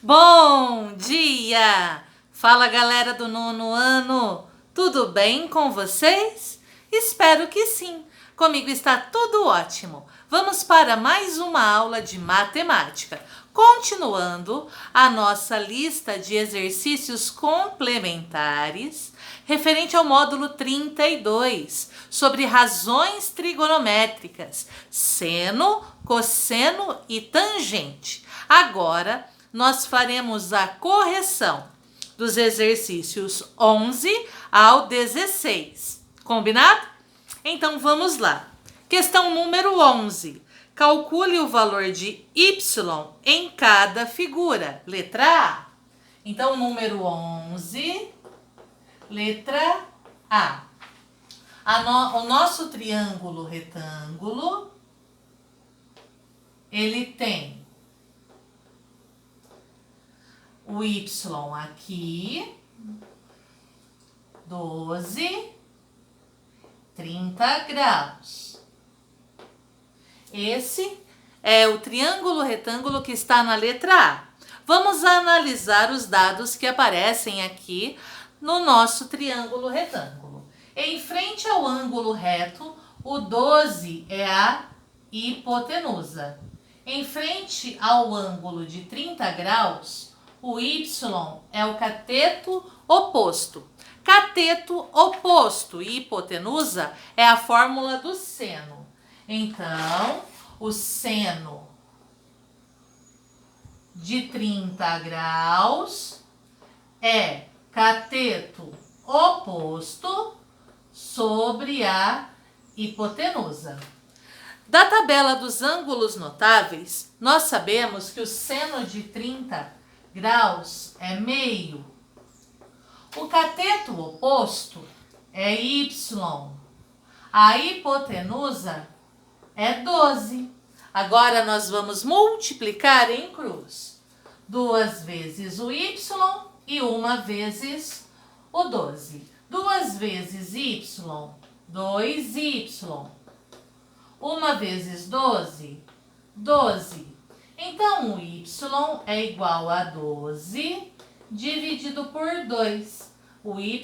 Bom dia! Fala, galera do 9º ano! Tudo bem com vocês? Espero que sim! Comigo está tudo ótimo! Vamos para mais uma aula de matemática, continuando a nossa lista de exercícios complementares referente ao módulo 32, sobre razões trigonométricas, seno, cosseno e tangente. Agora, nós faremos a correção dos exercícios 11 ao 16. Combinado? Então, vamos lá. Questão número 11. Calcule o valor de y em cada figura. Letra A. Então, número 11, letra A. O nosso triângulo retângulo, ele tem o y aqui, 12, 30 graus. Esse é o triângulo retângulo que está na letra A. Vamos analisar os dados que aparecem aqui no nosso triângulo retângulo. Em frente ao ângulo reto, o 12 é a hipotenusa. Em frente ao ângulo de 30 graus, o y é o cateto oposto. Cateto oposto e hipotenusa é a fórmula do seno. Então, o seno de 30 graus é cateto oposto sobre a hipotenusa. Da tabela dos ângulos notáveis, nós sabemos que o seno de 30 graus é meio. O cateto oposto é y. A hipotenusa é 12. Agora nós vamos multiplicar em cruz. 2 vezes o y e 1 vezes o 12. 2 vezes y, 2y. 1 vezes 12, 12. Então, o y é igual a 12 dividido por 2. O y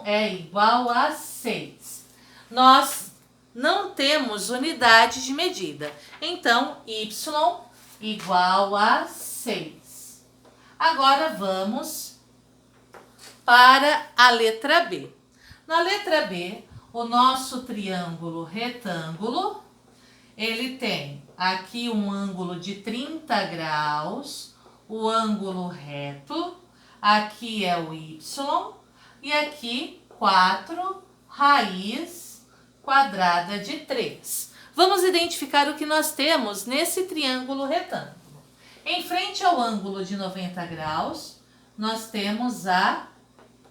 é igual a 6. Nós não temos unidade de medida. Então, y igual a 6. Agora, vamos para a letra B. Na letra B, o nosso triângulo retângulo, ele tem aqui um ângulo de 30 graus, o ângulo reto, aqui é o y e aqui 4 raiz quadrada de 3. Vamos identificar o que nós temos nesse triângulo retângulo. Em frente ao ângulo de 90 graus, nós temos a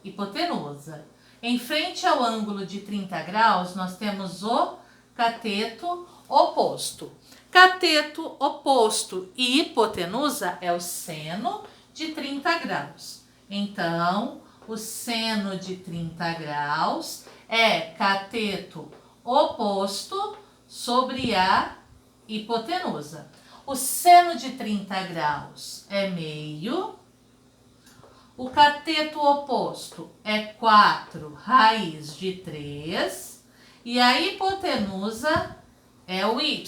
hipotenusa. Em frente ao ângulo de 30 graus, nós temos o cateto oposto. Cateto oposto e hipotenusa é o seno de 30 graus. Então, o seno de 30 graus é cateto oposto sobre a hipotenusa. O seno de 30 graus é meio. O cateto oposto é 4 raiz de 3. E a hipotenusa é o y.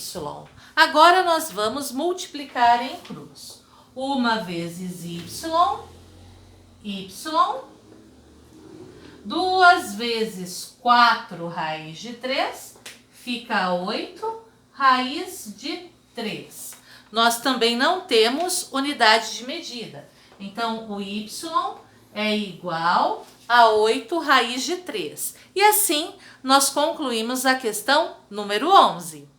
Agora nós vamos multiplicar em cruz. 1 vezes y, y. 2 vezes 4 raiz de 3, fica 8 raiz de 3. Nós também não temos unidade de medida. Então, o y é igual a 8 raiz de 3. E assim, nós concluímos a questão número 11.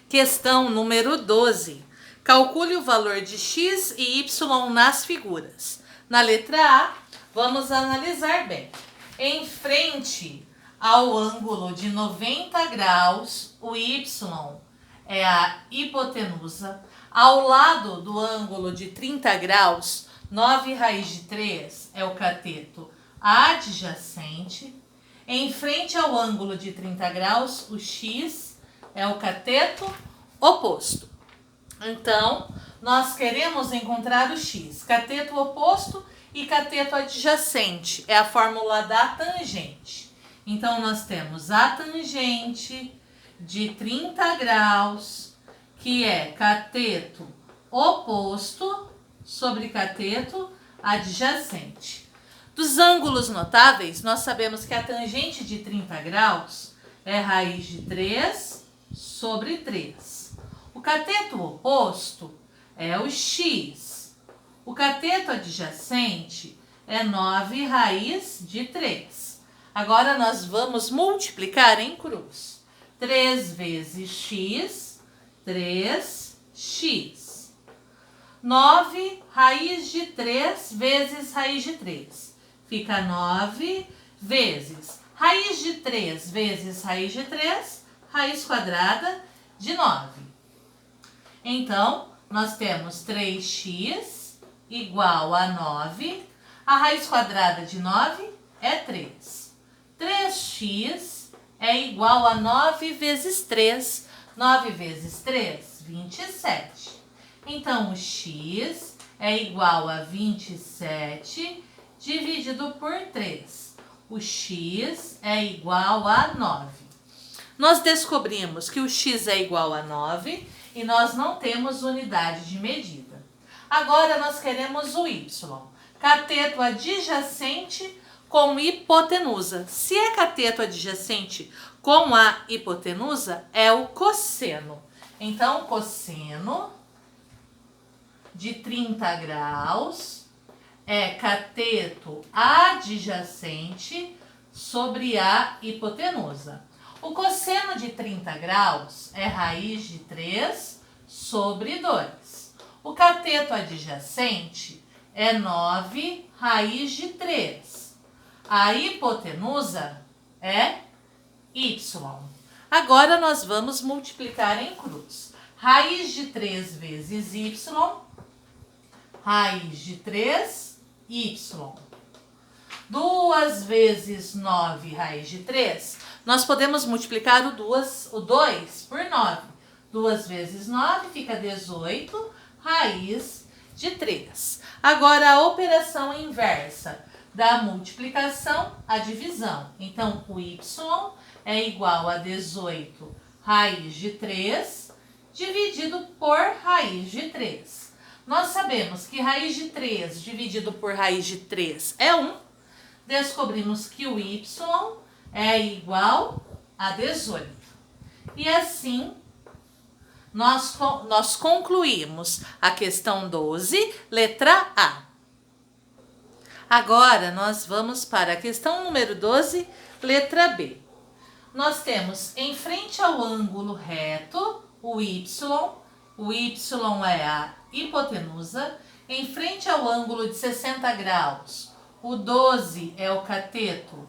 Questão número 12. Calcule o valor de x e y nas figuras. Na letra A, vamos analisar bem. Em frente ao ângulo de 90 graus, o y é a hipotenusa. Ao lado do ângulo de 30 graus, 9 raiz de 3 é o cateto adjacente. Em frente ao ângulo de 30 graus, o x é o cateto oposto. Então, nós queremos encontrar o x, cateto oposto e cateto adjacente. É a fórmula da tangente. Então, nós temos a tangente de 30 graus, que é cateto oposto sobre cateto adjacente. Dos ângulos notáveis, nós sabemos que a tangente de 30 graus é raiz de 3 sobre 3. O cateto oposto é o x. O cateto adjacente é 9 raiz de 3. Agora, nós vamos multiplicar em cruz. 3 vezes x, 3x. 9 raiz de 3 vezes raiz de 3. Fica 9 vezes raiz de 3 vezes raiz de 3, raiz quadrada de 9. Então, nós temos 3x igual a 9. A raiz quadrada de 9 é 3. 3x é igual a 9 vezes 3. 9 vezes 3, 27. Então, o x é igual a 27 dividido por 3. O x é igual a 9. Nós descobrimos que o x é igual a 9 e nós não temos unidade de medida. Agora, nós queremos o y. Cateto adjacente com hipotenusa. Se é cateto adjacente com a hipotenusa, é o cosseno. Então, cosseno de 30 graus é cateto adjacente sobre a hipotenusa. O cosseno de 30 graus é raiz de 3 sobre 2. O cateto adjacente é 9 raiz de 3. A hipotenusa é y. Agora, nós vamos multiplicar em cruz. Raiz de 3 vezes y, raiz de 3y. 2 vezes 9 raiz de 3, nós podemos multiplicar o 2 por 9. 2 vezes 9 fica 18 raiz de 3. Agora, a operação inversa da multiplicação à divisão. Então, o y é igual a 18 raiz de 3 dividido por raiz de 3. Nós sabemos que raiz de 3 dividido por raiz de 3 é 1. Descobrimos que o y é igual a 18. E assim, nós concluímos a questão 12, letra A. Agora, nós vamos para a questão número 12, letra B. Nós temos em frente ao ângulo reto o y é a hipotenusa, em frente ao ângulo de 60 graus, o 12 é o cateto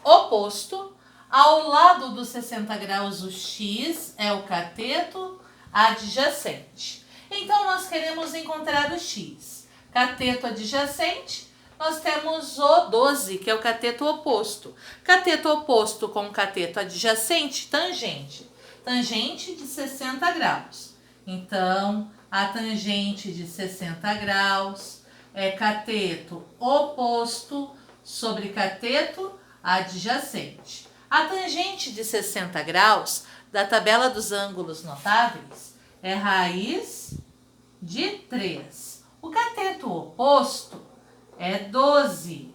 oposto, ao lado dos 60 graus o x é o cateto adjacente. Então, nós queremos encontrar o x. Cateto adjacente, nós temos o 12, que é o cateto oposto. Cateto oposto com cateto adjacente, tangente. Tangente de 60 graus. Então, a tangente de 60 graus é cateto oposto sobre cateto adjacente. A tangente de 60 graus da tabela dos ângulos notáveis é raiz de 3. O cateto oposto é 12.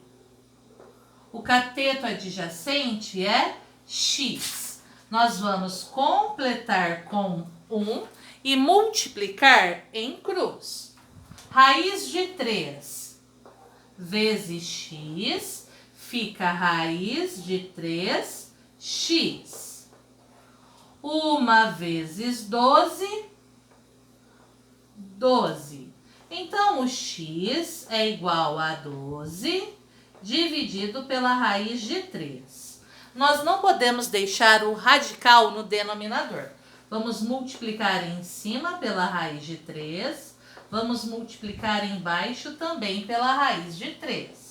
O cateto adjacente é x. Nós vamos completar com 1 e multiplicar em cruz. Raiz de 3 vezes x fica raiz de 3x. 1 vezes 12, 12. Então, o x é igual a 12 dividido pela raiz de 3. Nós não podemos deixar o radical no denominador. Vamos multiplicar em cima pela raiz de 3. Vamos multiplicar embaixo também pela raiz de 3.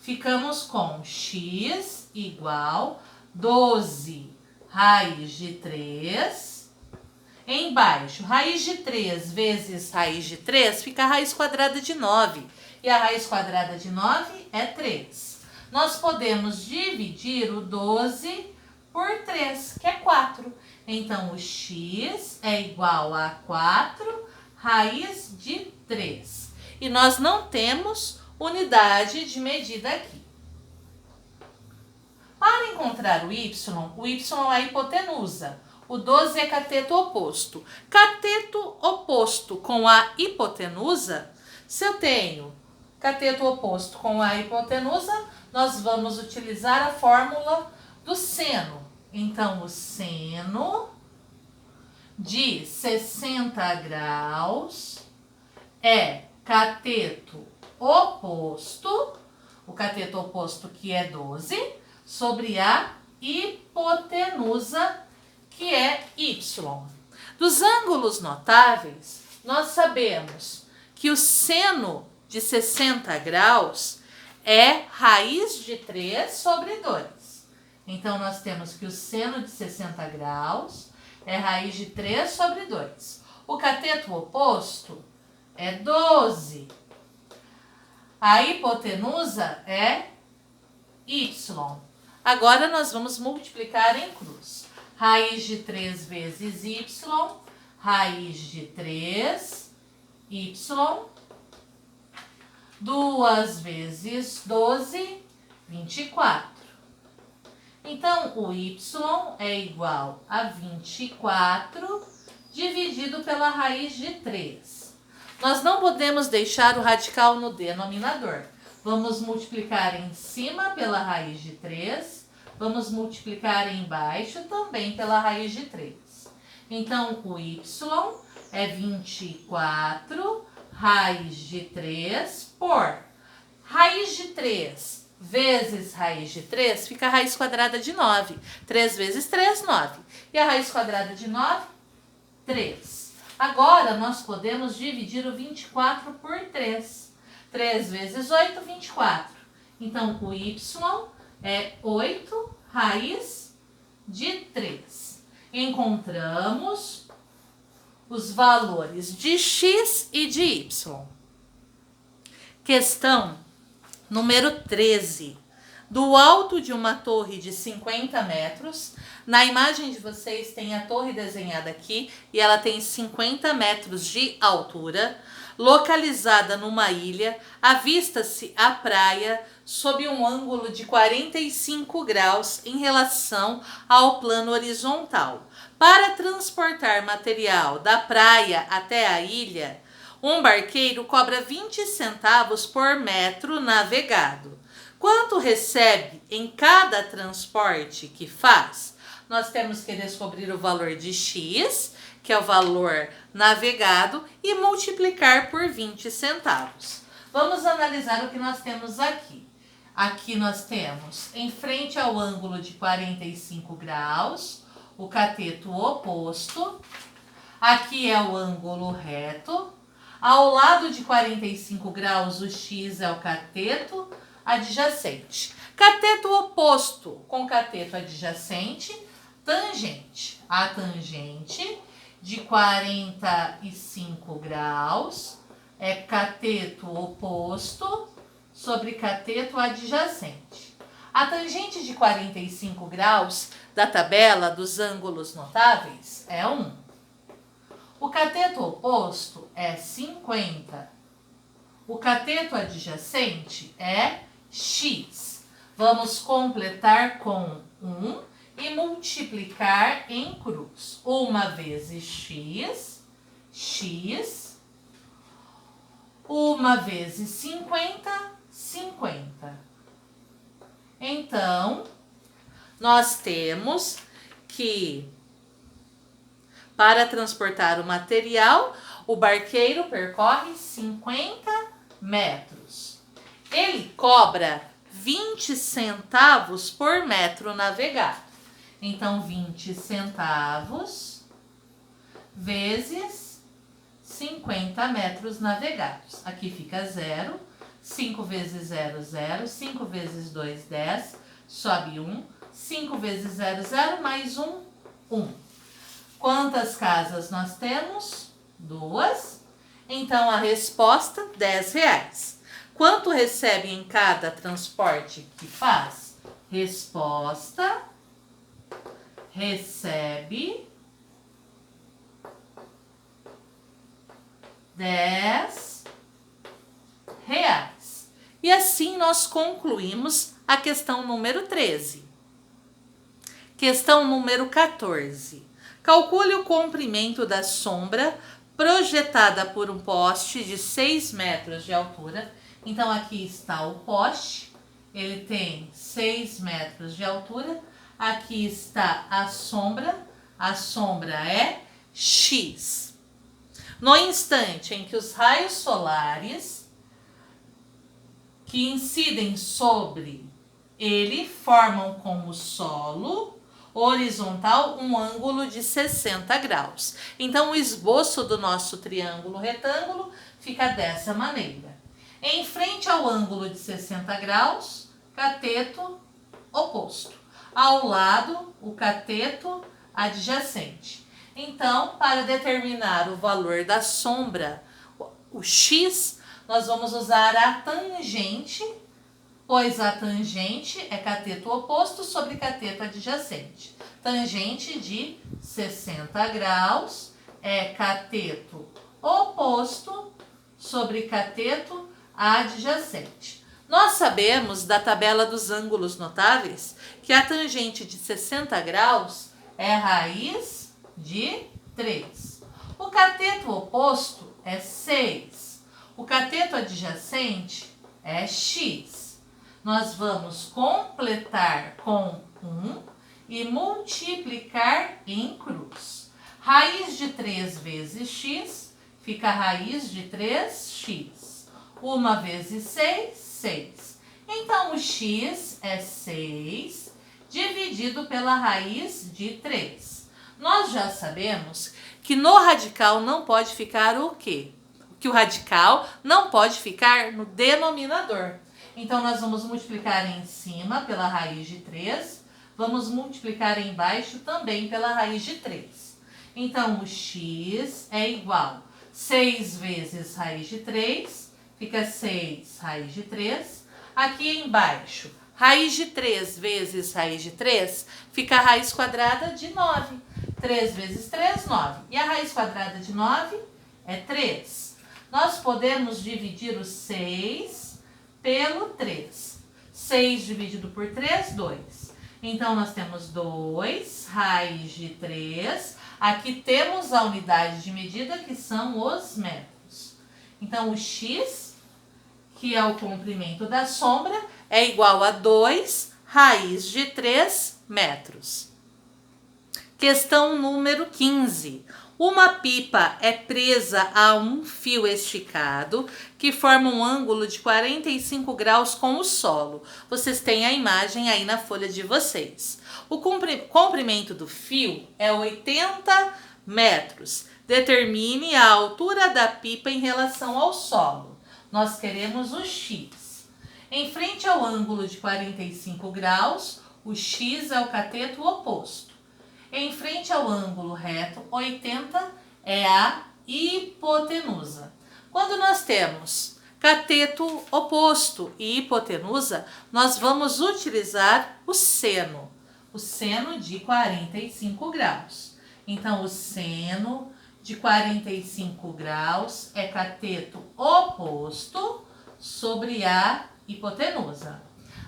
Ficamos com x igual 12 raiz de 3 Embaixo, raiz de 3 vezes raiz de 3 fica a raiz quadrada de 9. E a raiz quadrada de 9 é 3. Nós podemos dividir o 12 por 3, que é 4. Então, o x é igual a 4 raiz de 3. E nós não temos unidade de medida aqui. Para encontrar o y é a hipotenusa. O 12 é cateto oposto. Cateto oposto com a hipotenusa, se eu tenho cateto oposto com a hipotenusa, nós vamos utilizar a fórmula do seno. Então, o seno de 60 graus é cateto oposto, o cateto oposto que é 12, sobre a hipotenusa, que é y. Dos ângulos notáveis, nós sabemos que o seno de 60 graus é raiz de 3 sobre 2. Então, nós temos que o seno de 60 graus é raiz de 3 sobre 2. O cateto oposto é 12. A hipotenusa é y. Agora, nós vamos multiplicar em cruz. Raiz de 3 vezes y, raiz de 3, y, 2 vezes 12, 24. Então, o y é igual a 24 dividido pela raiz de 3. Nós não podemos deixar o radical no denominador. Vamos multiplicar em cima pela raiz de 3. Vamos multiplicar embaixo também pela raiz de 3. Então, o y é 24 raiz de 3 por raiz de 3 vezes raiz de 3 fica a raiz quadrada de 9. 3 vezes 3, 9. E a raiz quadrada de 9? 3. Agora, nós podemos dividir o 24 por 3. 3 vezes 8, 24. Então, o y é 8 raiz de 3. Encontramos os valores de x e de y. Questão número 13. Do alto de uma torre de 50 metros, na imagem de vocês tem a torre desenhada aqui e ela tem 50 metros de altura, localizada numa ilha, avista-se a praia sob um ângulo de 45 graus em relação ao plano horizontal. Para transportar material da praia até a ilha, um barqueiro cobra 20 centavos por metro navegado. Quanto recebe em cada transporte que faz? Nós temos que descobrir o valor de x, que é o valor navegado, e multiplicar por 20 centavos. Vamos analisar o que nós temos aqui. Aqui nós temos, em frente ao ângulo de 45 graus, o cateto oposto. Aqui é o ângulo reto. Ao lado de 45 graus, o x é o cateto adjacente. Cateto oposto com cateto adjacente, tangente. A tangente de 45 graus é cateto oposto sobre cateto adjacente. A tangente de 45 graus da tabela dos ângulos notáveis é 1. O cateto oposto é 50. O cateto adjacente é x. Vamos completar com 1 e multiplicar em cruz. 1 vezes x, x. 1 vezes 50, 50. Então, nós temos que, para transportar o material, o barqueiro percorre 50 metros. Ele cobra 20 centavos por metro navegado. Então, 20 centavos vezes 50 metros navegados. Aqui fica 0. 5 vezes 0, 0. 5 vezes 2, 10. Sobe 1. 5 vezes 0, 0. Mais 1, 1. Quantas casas nós temos? 2. Então, a resposta, R$10. Quanto recebe em cada transporte que faz? Resposta, recebe R$10. E assim nós concluímos a questão número 13. Questão número 14. Calcule o comprimento da sombra projetada por um poste de 6 metros de altura. Então, aqui está o poste, ele tem 6 metros de altura. Aqui está a sombra é X. No instante em que os raios solares que incidem sobre ele formam com o solo horizontal um ângulo de 60 graus. Então, o esboço do nosso triângulo retângulo fica dessa maneira. Em frente ao ângulo de 60 graus, cateto oposto. Ao lado, o cateto adjacente. Então, para determinar o valor da sombra, o X, nós vamos usar a tangente, pois a tangente é cateto oposto sobre cateto adjacente. Tangente de 60 graus é cateto oposto sobre cateto adjacente. Nós sabemos da tabela dos ângulos notáveis que a tangente de 60 graus é raiz de 3. O cateto oposto é 6. O cateto adjacente é X. Nós vamos completar com 1 e multiplicar em cruz. Raiz de 3 vezes x fica raiz de 3x. 1 vezes 6, 6. Então, o x é 6 dividido pela raiz de 3. Nós já sabemos que no radical não pode ficar o quê? Que o radical não pode ficar no denominador. Então, nós vamos multiplicar em cima pela raiz de 3, vamos multiplicar embaixo também pela raiz de 3. Então, o x é igual a 6 vezes raiz de 3, fica 6 raiz de 3. Aqui embaixo, raiz de 3 vezes raiz de 3, fica a raiz quadrada de 9. 3 vezes 3, 9. E a raiz quadrada de 9 é 3. Nós podemos dividir o 6 pelo 3. 6 dividido por 3, 2. Então, nós temos 2 raiz de 3. Aqui temos a unidade de medida, que são os metros. Então, o x, que é o comprimento da sombra, é igual a 2 raiz de 3 metros. Questão número 15. Uma pipa é presa a um fio esticado que forma um ângulo de 45 graus com o solo. Vocês têm a imagem aí na folha de vocês. O comprimento do fio é 80 metros. Determine a altura da pipa em relação ao solo. Nós queremos o x. Em frente ao ângulo de 45 graus, o x é o cateto oposto. Em frente ao ângulo reto, 80 é a hipotenusa. Quando nós temos cateto oposto e hipotenusa, nós vamos utilizar o seno de 45 graus. Então, o seno de 45 graus é cateto oposto sobre a hipotenusa.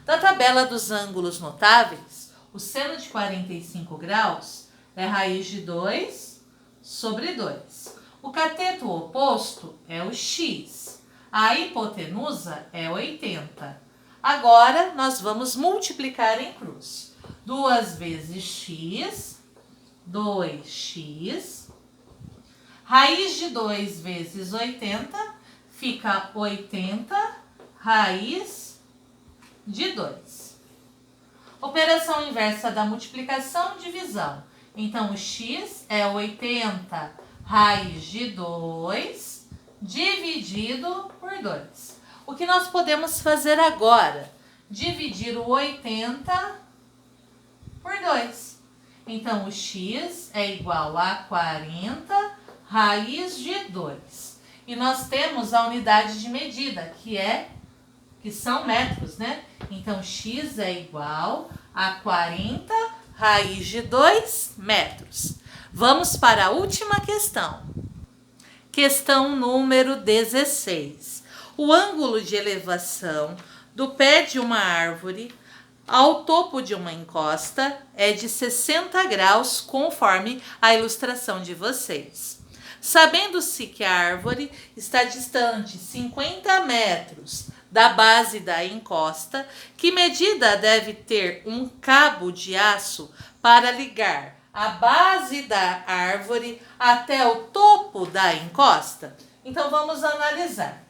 Da tabela dos ângulos notáveis, o seno de 45 graus é raiz de 2 sobre 2. O cateto oposto é o x. A hipotenusa é 80. Agora, nós vamos multiplicar em cruz. 2 vezes x, 2x. Raiz de 2 vezes 80 fica 80 raiz de 2. Operação inversa da multiplicação, divisão. Então, o x é 80 raiz de 2 dividido por 2. O que nós podemos fazer agora? Dividir o 80 por 2. Então, o x é igual a 40 raiz de 2. E nós temos a unidade de medida, que são metros, né? Então, x é igual a 40 raiz de 2 metros. Vamos para a última questão. Questão número 16. O ângulo de elevação do pé de uma árvore ao topo de uma encosta é de 60 graus, conforme a ilustração de vocês. Sabendo-se que a árvore está distante 50 metros da base da encosta, que medida deve ter um cabo de aço para ligar a base da árvore até o topo da encosta? Então vamos analisar.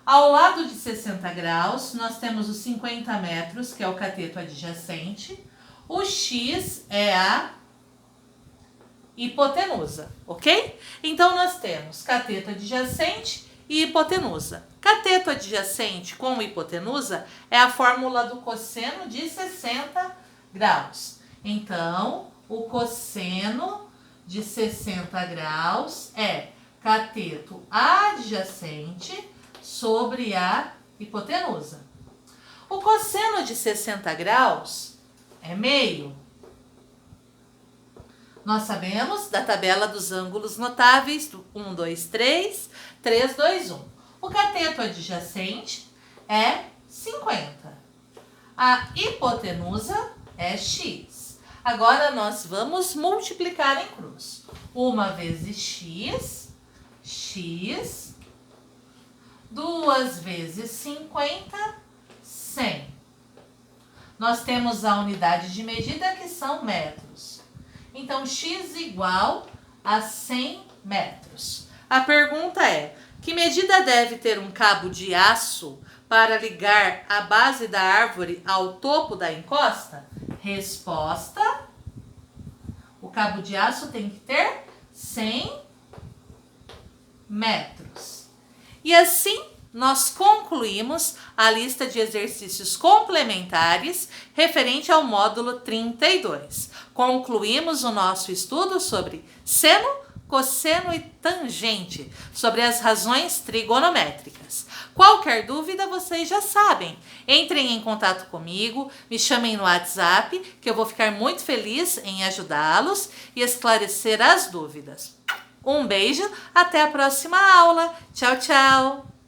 Ao lado de 60 graus, nós temos os 50 metros, que é o cateto adjacente. O x é a hipotenusa, ok? Então, nós temos cateto adjacente e hipotenusa. Cateto adjacente com hipotenusa é a fórmula do cosseno de 60 graus. Então, o cosseno de 60 graus é cateto adjacente sobre a hipotenusa. O cosseno de 60 graus é meio. Nós sabemos da tabela dos ângulos notáveis, do 1, 2, 3, 3, 2, 1. O cateto adjacente é 50. A hipotenusa é x. Agora, nós vamos multiplicar em cruz. 1 vezes x, x. 2 vezes 50, 100. Nós temos a unidade de medida, que são metros. Então, x igual a 100 metros. A pergunta é: que medida deve ter um cabo de aço para ligar a base da árvore ao topo da encosta? Resposta: o cabo de aço tem que ter 100 metros. E assim, nós concluímos a lista de exercícios complementares referente ao módulo 32. Concluímos o nosso estudo sobre seno, cosseno e tangente, sobre as razões trigonométricas. Qualquer dúvida, vocês já sabem. Entrem em contato comigo, me chamem no WhatsApp, que eu vou ficar muito feliz em ajudá-los e esclarecer as dúvidas. Um beijo, até a próxima aula. Tchau, tchau!